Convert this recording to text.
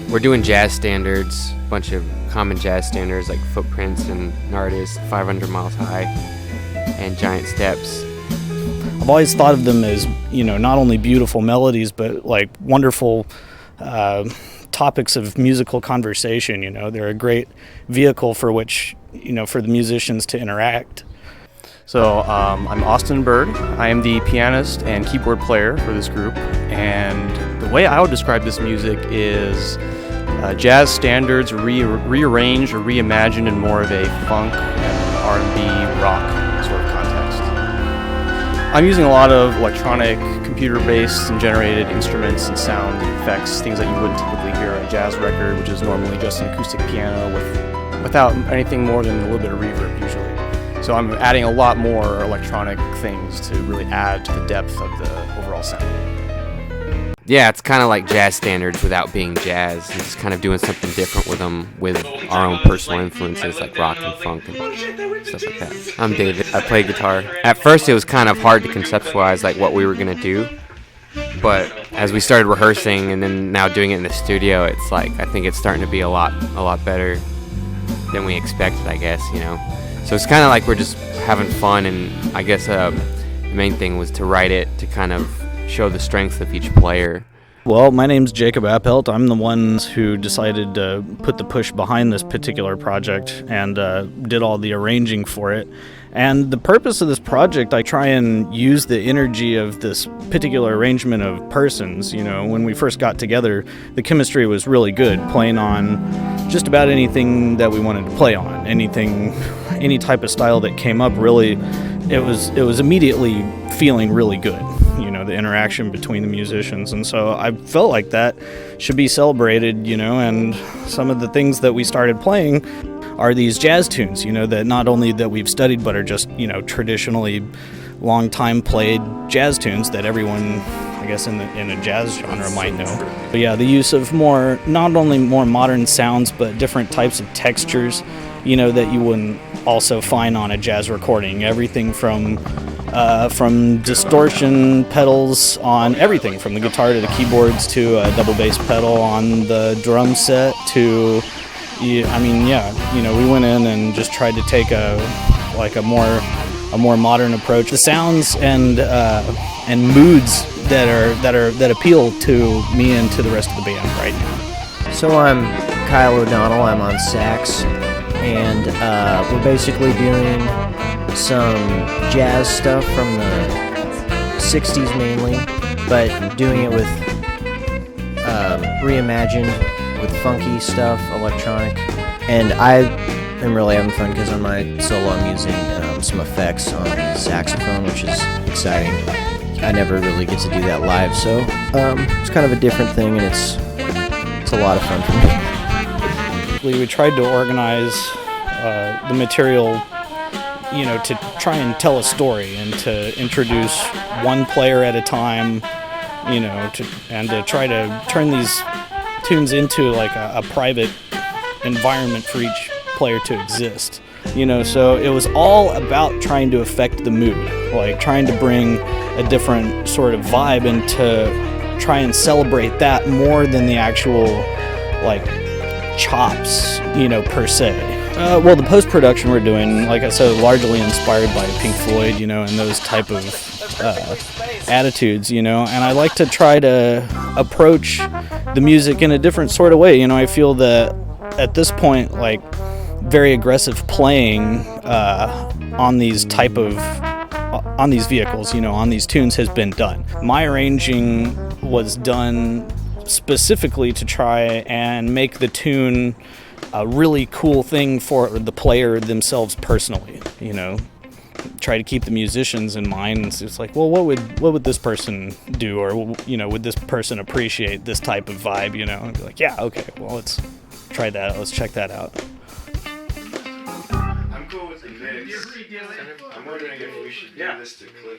We're doing jazz standards, a bunch of common jazz standards like Footprints and an Artist, 500 Miles High, and Giant Steps. I've always thought of them as, not only beautiful melodies, but like wonderful topics of musical conversation. They're a great vehicle for which, for the musicians to interact. So I'm Austin Bird. I am the pianist and keyboard player for this group, and the way I would describe this music is jazz standards rearranged or reimagined in more of a funk and R&B rock sort of context. I'm using a lot of electronic, computer-based and generated instruments and sound effects, things that you wouldn't typically hear on a jazz record, which is normally just an acoustic piano without anything more than a little bit of reverb usually. So I'm adding a lot more electronic things to really add to the depth of the overall sound. Yeah, it's kind of like jazz standards without being jazz. And just kind of doing something different with them, with our own personal influences like rock and funk and stuff like that. I'm David. I play guitar. At first it was kind of hard to conceptualize like what we were going to do. But as we started rehearsing and then now doing it in the studio, it's like I think it's starting to be a lot better than we expected, I guess, So it's kind of like we're just having fun, and I guess the main thing was to write it to kind of show the strengths of each player. Well, my name's Jacob Appelt. I'm the one who decided to put the push behind this particular project and did all the arranging for it. And the purpose of this project, I try and use the energy of this particular arrangement of persons. When we first got together, the chemistry was really good, playing on just about anything that we wanted to play on. Any type of style that came up, really, it was immediately feeling really good. The interaction between the musicians, and so I felt like that should be celebrated. And some of the things that we started playing are these jazz tunes, that not only that we've studied, but are just traditionally long time played jazz tunes that everyone, I guess, in a jazz genre might know. But yeah, the use of not only more modern sounds, but different types of textures, that you wouldn't also find on a jazz recording. Everything from distortion pedals on everything from the guitar to the keyboards to a double bass pedal on the drum set to, we went in and just tried to take a more modern approach. The sounds and moods that appeal to me and to the rest of the band right now. So I'm Kyle O'Donnell. I'm on sax, and we're basically doing some jazz stuff from the 60s mainly, but doing it with reimagined with funky stuff, electronic. And I am really having fun because on my solo I'm using some effects on the saxophone, which is exciting. I never really get to do that live, so it's kind of a different thing, and it's a lot of fun for me. We tried to organize the material to try and tell a story and to introduce one player at a time, to try to turn these tunes into like a private environment for each player to exist. So it was all about trying to affect the mood, like trying to bring a different sort of vibe and to try and celebrate that more than the actual like chops, per se. Well, the post-production we're doing, like I said, largely inspired by Pink Floyd, and those type of attitudes, and I like to try to approach the music in a different sort of way. I feel that at this point, like, very aggressive playing on these vehicles, on these tunes has been done. My arranging was done specifically to try and make the tune a really cool thing for the player themselves personally, try to keep the musicians in mind. It's like, well, what would this person do, or would this person appreciate this type of vibe, and be like, yeah, okay, well, let's try that, let's check that out. I'm cool with the mix. I'm wondering if we should do this to click.